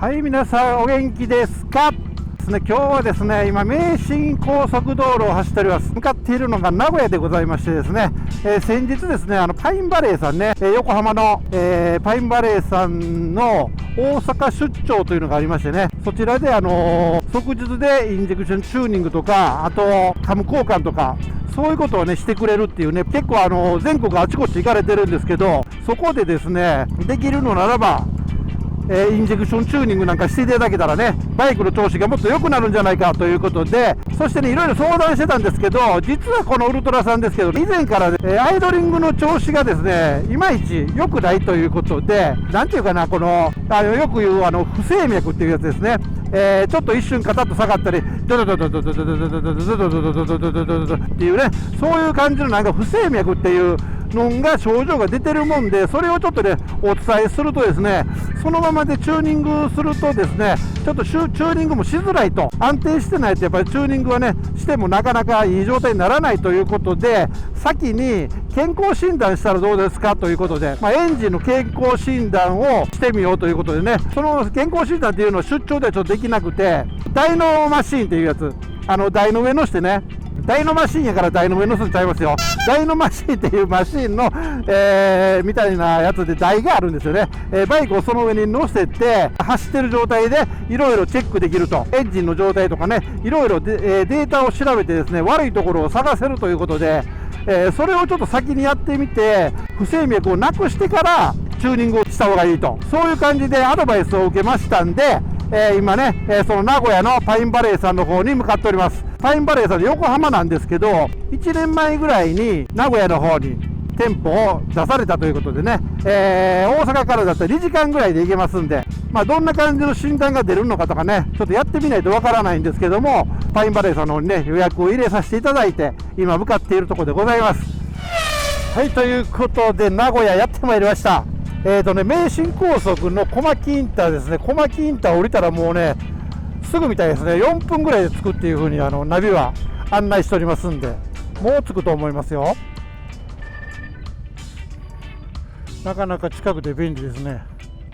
はい、皆さんお元気ですか？今日はですね、今、名神高速道路を走っております。向かっているのが名古屋でございましてですね、先日ですね、パインバレーさんね、横浜の、パインバレーさんの大阪出張というのがありましてね、そちらで即日でインジェクションチューニングとか、あとカム交換とか、そういうことをねしてくれるっていうね、結構全国あちこち行かれてるんですけど、そこでですね、できるのならばインジェクションチューニングなんかしていただけたらね、バイクの調子がもっと良くなるんじゃないかということで、そしてね、いろいろ相談してたんですけど、実はこのウルトラさんですけど、以前から、アイドリングの調子がですね、いまいち良くないということで、なんていうかな、このよく言う不整脈っていうやつですね。ちょっと一瞬カタッと下がったり、ドドドドドドドドドドドドドドドドドドドっていうね、そういう感じのなんか不整脈っていうのが症状が出てるもんで、それをちょっとねお伝えするとですね、そのままでチューニングするとですね、ちょっとチューニングもしづらいと、安定してないとやっぱりチューニングはねしてもなかなかいい状態にならないということで、先に健康診断したらどうですかということで、エンジンの健康診断をしてみようということでね、その健康診断っていうのは出張ではちょっとできなくて、ダイノマシーンっていうやつ、台の上のしてね、ダイノマシンやから台の上のせちゃいますよ。ダイノマシンっていうマシンの、みたいなやつで台があるんですよね。バイクをその上に乗せて走ってる状態でいろいろチェックできると、エンジンの状態とかね、いろいろデータを調べてですね、悪いところを探せるということで、それをちょっと先にやってみて、不整脈をなくしてからチューニングをした方がいいと、そういう感じでアドバイスを受けましたんで、今ね、その名古屋のパインバレーさんの方に向かっております。パインバレーさんで横浜なんですけど、1年前ぐらいに名古屋の方に店舗を出されたということでね、大阪からだったら2時間ぐらいで行けますんで、どんな感じの診断が出るのかとかね、ちょっとやってみないとわからないんですけども、パインバレーさんの方にね予約を入れさせていただいて、今向かっているところでございます。はい、ということで名古屋やってまいりました。名神高速の小牧インターですね。小牧インター降りたらもうねすぐみたいですね。4分ぐらいで着くっていう風にナビは案内しておりますんで、もう着くと思いますよ。なかなか近くで便利ですね。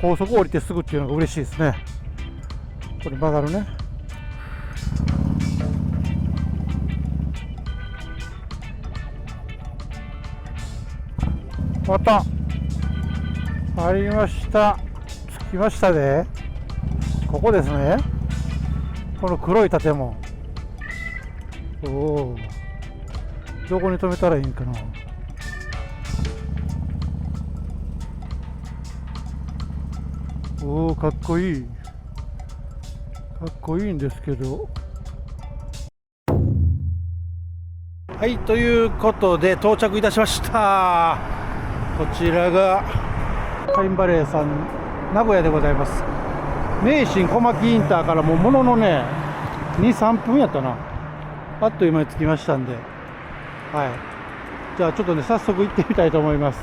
高速降りてすぐっていうのが嬉しいですね。これ曲がるね。またありました。着きましたね。ここですね。この黒い建物。おお。どこに止めたらいいんかな。おお、かっこいい。かっこいいんですけど。はい、ということで到着いたしました。こちらがパインバレーさん名古屋でございます。名神小牧インターからもののね 2,3 分やったな。あっという間に着きましたんで、はい、じゃあちょっとね早速行ってみたいと思います。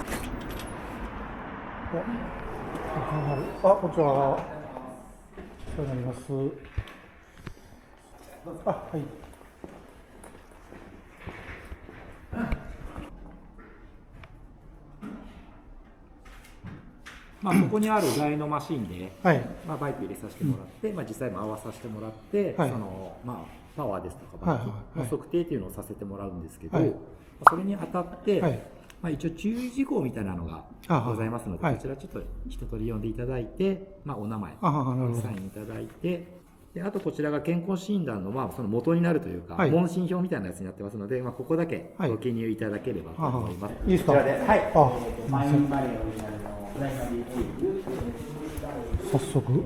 こんにちは。お世話になります。はい。ここにあるダイノマシンで、バイク入れさせてもらって、実際も合わさせてもらって、そのパワーですとか馬力の測定っていうのをさせてもらうんですけど、それにあたって、一応注意事項みたいなのがございますので、こちらちょっと一通り読んでいただいて、お名前サインいただいて、であとこちらが健康診断のその元になるというか、問診票みたいなやつになってますので、ここだけご記入いただければと思います。いいですか。こちらで、マインバレーオリジナルの早速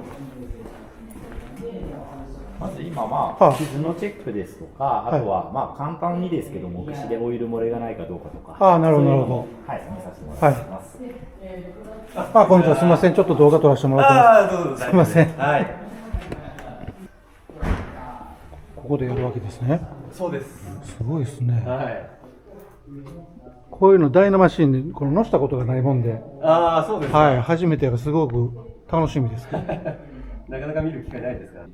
まず今傷のチェックですとか、あとは簡単にですけど目視でオイル漏れがないかどうかとか、なるほどなるほど、見させてもらってます。こんにちは。すみません、ちょっと動画撮らせてもらってます。すみません。ここでやるわけですね。そうです。すごいですね。こういうのダイナマシンにこの乗したことがないもんで、そうです。初めてがすごく楽しみです。なかなか見る機会ないですから。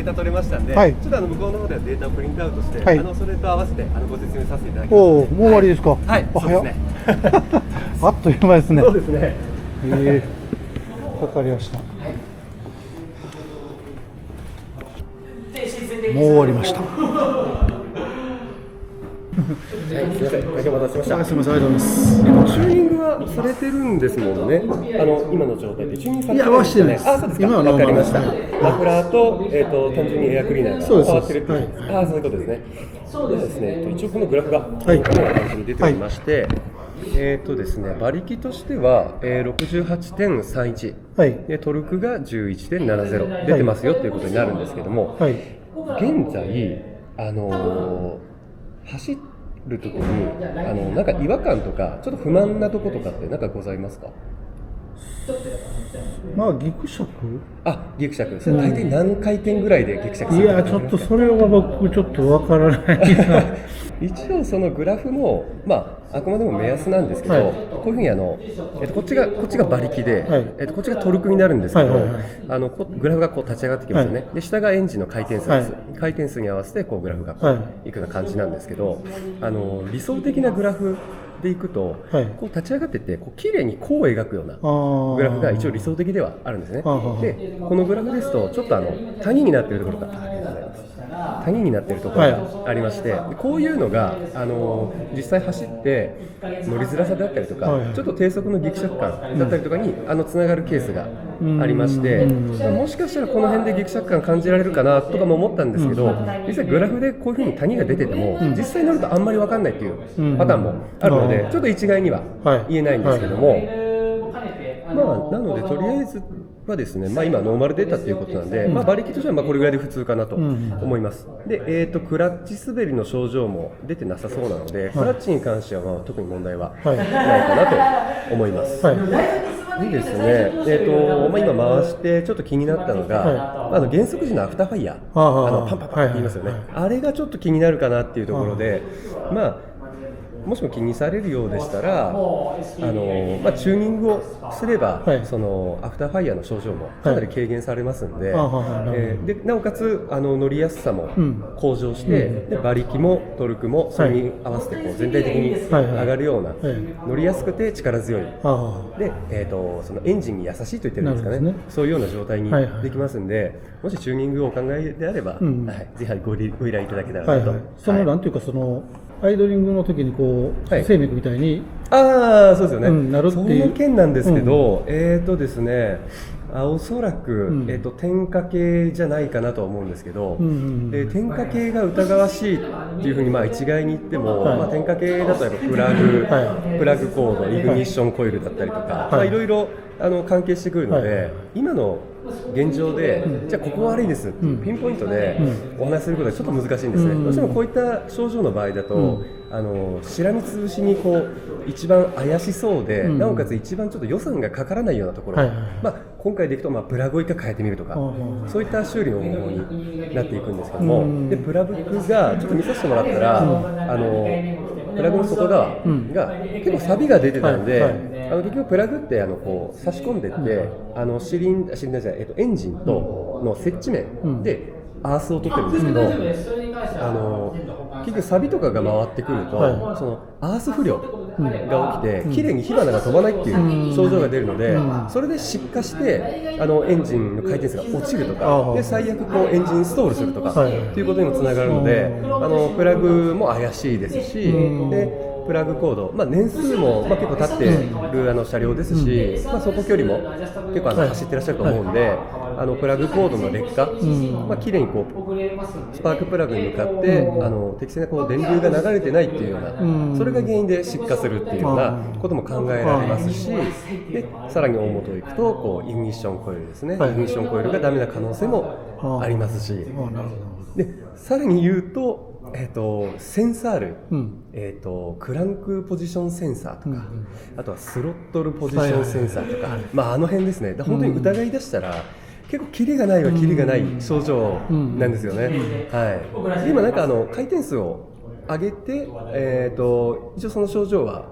タ取れましたんで、はい、ちょっと向こうの方ではデータをプリントアウトして、はい、それと合わせてご説明させていただきます。おお、もう終わりですか。はい、そうですね。あっという間ですね。そうですね。わかりました。もう終わりました。はい、すみません、お待たせしました。すみません、ありがとうございます。チューニングはされてるんですもんね。今の状態でチューニングされてるんですね。あ、そうですか。今はわかりました。はい、マフラーと単純にエアクリーナーが変わってるっていう。あ、そういうことですね。そうですね。一応このグラフがこのような感じに出ておりまして。ですね、馬力としては、68.31、はい、でトルクが 11.70 出てますよということになるんですけども、はい、現在、走るときになんか違和感とかちょっと不満なとことかって何かございますか？まあギクシャク？ギクシャク。それ大体何回転ぐらいでギクシャクする？いや、ちょっとそれは僕ちょっとわからないな。一応そのグラフもあくまでも目安なんですけど、はい、こういうふうにこっちが馬力で、はい、こっちがトルクになるんですけど、グラフがこう立ち上がってきますよね。はい、で下がエンジンの回転数です。はい、回転数に合わせてこうグラフがいくような感じなんですけど、理想的なグラフでいくと、はい、こう立ち上がっててこう綺麗に弧を描くようなグラフが一応理想的ではあるんですね。でこのグラフですとちょっと谷になっているところが谷になっているところがありまして、はい、こういうのが実際走って乗りづらさだったりとか、ちょっと低速のギクシャク感だったりとかにつながるケースがありまして、もしかしたらこの辺でギクシャク感感じられるかなとかも思ったんですけど、実際グラフでこういうふうに谷が出てても、実際乗るとあんまり分かんないっていうパターンもあるので、ちょっと一概には言えないんですけども、なのでとりあえずはですね、今ノーマル出たということなんで、馬力としてはこれぐらいで普通かなと思います。で、クラッチ滑りの症状も出てなさそうなので、クラッチに関しては特に問題はないかなと思います。でですね、今回してちょっと気になったのが、減速時のアフターファイヤー、パンパンパンって言いますよね。あれがちょっと気になるかなっていうところで、もしも気にされるようでしたら、チューニングをすれば、そのアフターファイヤーの症状もかなり軽減されますので、でなおかつ乗りやすさも向上して、で馬力もトルクもそれに合わせてこう全体的に上がるような、乗りやすくて力強いで、そのエンジンに優しいと言ってるんですかね、そういうような状態にできますんで、もしチューニングをお考えであれば、ぜひご依頼いただけたらなと。そのなんていうか、そのアイドリングの時にこう生命みたいに、そうですよね、なるっていうその件なんですけど、ですね、おそらく、点火系じゃないかなとは思うんですけど、点火系が疑わしいっていうふうに一概に言っても、点火系だとやっぱプラグコード、イグニッションコイルだったりとか、いろいろ関係してくるので、今の現状で、じゃあここ悪いです、ピンポイントでお話しすることはちょっと難しいんですね。どうしてもこういった症状の場合だと、しらみつぶしにこう一番怪しそうで、なおかつ一番ちょっと予算がかからないようなところ、今回でいくとプラグを一回変えてみるとか、そういった修理の方法になっていくんですけども、でプラグがちょっと見させてもらったら、プラグの外側が結構錆が出てたんで、結局プラグってこう差し込んでって、エンジンとの接地面でアースを取ってるんですけど、結局サビとかが回ってくると、そのアース不良が起きて綺麗に火花が飛ばないっていう症状が出るので、それで失火してエンジンの回転数が落ちるとかで、最悪こうエンジンストールするとかっていうことにもつながるので、プラグも怪しいですし、でプラグコード、年数も結構経っている車両ですし、走行距離も結構走ってらっしゃると思うんで、プラグコードの劣化、綺麗にこうスパークプラグに向かって適正なこう電流が流れてないっていうような、それが原因で失火するっていうようなことも考えられますし、でさらに大元へ行くとこうイグニッションコイルですね、イグニッションコイルがダメな可能性もありますし、でさらに言うとセンサー類、クランクポジションセンサーとか、あとはスロットルポジションセンサーとか、あの辺ですね。本当に疑い出したら結構キリがないはキリがない症状なんですよね。今なんか回転数を上げて、一応その症状は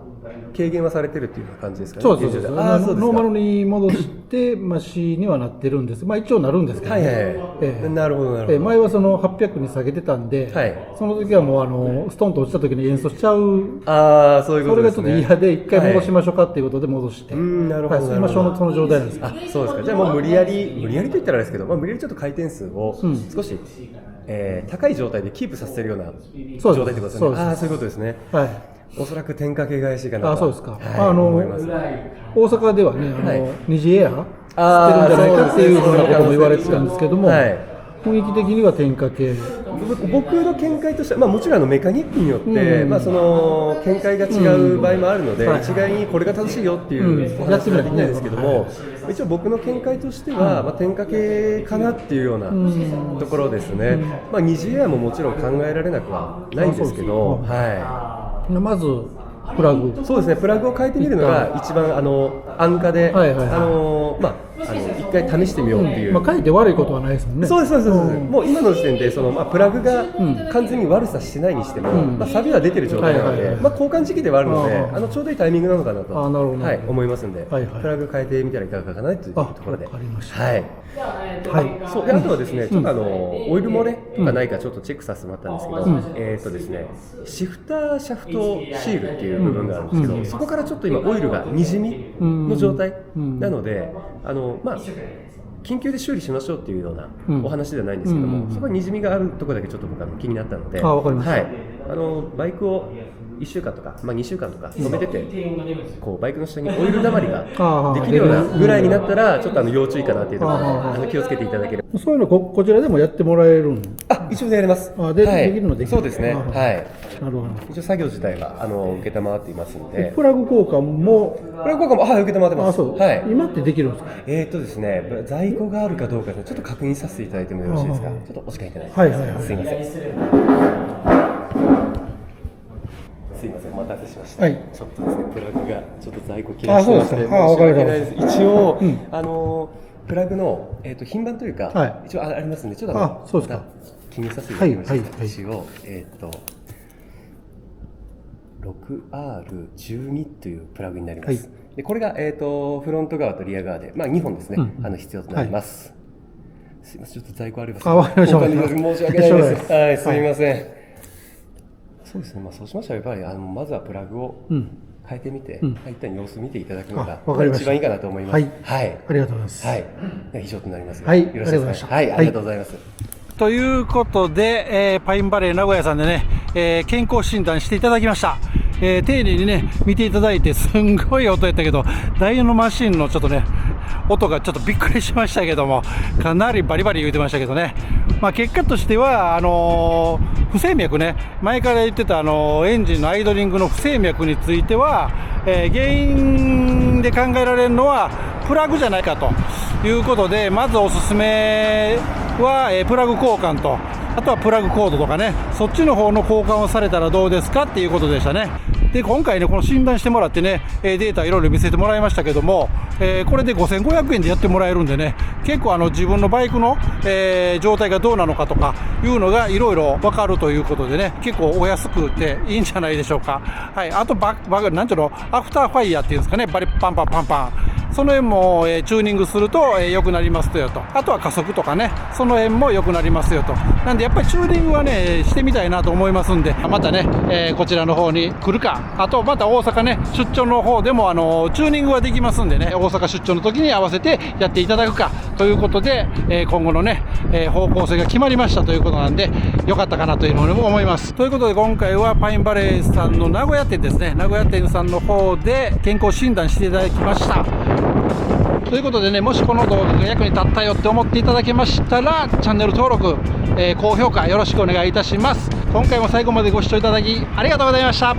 軽減はされてるっていう感じですかね。そうですああ、そうですか。ノーマルに戻してマシにはなってるんです。まあ一応なるんですけど、はいはいはい。なるほどなるほど。前はその800に下げてたんで、はい、その時はもうストンと落ちた時に演奏しちゃう。ああ、そういうことですね。それがちょっと嫌で一回戻しましょうかっていうことで戻して、なるほど。今その状態なんです。あ、そうですか。じゃあもう無理やりと言ったらあれですけど、まあ無理やりちょっと回転数を少し、高い状態でキープさせてるような状態ってことですね。ああ、そういうことですね。はい。おそらく点かけ返しかなと。あ、そうですか。はい、思います。大阪ではね、虹エア知ってるんじゃないかっていうふうなことも言われてたんですけども、雰囲気的には点かけ。僕の見解としては、まあ、もちろんメカニックによって、まあ、その見解が違う場合もあるので、一概にこれが正しいよっていうお話はできないですけども、一応僕の見解としては、まあ、点かけかなっていうようなところですね。まあ、虹エアももちろん考えられなくはないんですけど、はい。まずプラグ、そうですね、プラグを変えてみるのが一番安価で、まあ一回試してみようっていう、まあ変えて悪いことはないですもんね。そうですそうです、もう今の時点でまあプラグが完全に悪さしてないにしても、まあ錆は出てる状態なので、まあ交換時期ではあるので、ちょうどいいタイミングなのかなと思いますので、プラグ変えてみたらいかがかなというところで、はい。そうで、あとはですね、ちょっとオイル漏れがないかちょっとチェックさせてもらったんですけど、ですね、シフターシャフトシールっていう部分があるんですけど、そこからちょっと今オイルがにじみの状態なので、まあ緊急で修理しましょうっていうようなお話ではないんですけども、そこににじみがあるところだけちょっと僕気になったので、バイクを1週間とか、まあ、2週間とか止めてて、こうバイクの下にオイル溜まりができるようなぐらいになったら、ちょっと要注意かなっていうところで気をつけていただければ。そういうのこちらでもやってもらえるん？一応でやれます。できるのできる。そうですね。はい。なるほど。一応作業自体は承っていますので。プラグ交換も承ってます。はい。今ってできるんですか？ですね、在庫があるかどうかちょっと確認させていただいてもよろしいですか？ちょっとお時間いただいて。はい。すいません。すいません、お待たせしました。ちょっとですね、プラグがちょっと在庫切らしてまして、申し訳ないです。一応、プラグの品番というか、一応ありますんで、ちょっと記入させていただきました。一応6R12 というプラグになります。で、これがフロント側とリア側で、まあ2本ですね、必要となります。すいません、ちょっと在庫あります。申し訳ないです。はい、すみません。そうですね、まあ、そうしましたらやっぱりまずはプラグを変えてみて、一旦様子見ていただくのが一番いいかなと思います。はい、ありがとうございます。はい、以上となります。はい、よろしくお願いします。はい、ありがとうございます。ということで、パインバレー名古屋さんでね、健康診断していただきました。丁寧にね、見ていただいて、すんごい音やったけど、ダイヤのマシンのちょっとね、音がちょっとびっくりしましたけども、かなりバリバリ言うてましたけどね。まあ結果としては、不整脈ね、前から言ってたエンジンのアイドリングの不整脈については、原因で考えられるのはプラグじゃないかということで、まずおすすめは、プラグ交換と、あとはプラグコードとかね、そっちの方の交換をされたらどうですかっていうことでしたね。で、今回ね、この診断してもらってね、データいろいろ見せてもらいましたけども、これで5500円でやってもらえるんでね、結構自分のバイクの、状態がどうなのかとかいうのがいろいろ分かるということでね、結構お安くていいんじゃないでしょうか。はい、あとなんていうの、アフターファイヤーっていうんですかね、バリパンパンパンパン。その辺も、チューニングすると良くなりますよと。あとは加速とかね、その辺も良くなりますよと。なんでやっぱりチューニングはね、してみたいなと思いますんで、またね、こちらの方に来るか、あとまた大阪ね、出張の方でもチューニングはできますんでね、大阪出張の時に合わせてやっていただくかということで、今後のね、方向性が決まりましたということなんで、良かったかなというのも思います。ということで今回はパインバレーさんの名古屋店ですね、名古屋店さんの方で健康診断していただきました。ということでね、もしこの動画が役に立ったよって思っていただけましたら、チャンネル登録、高評価よろしくお願いいたします。今回も最後までご視聴いただきありがとうございました。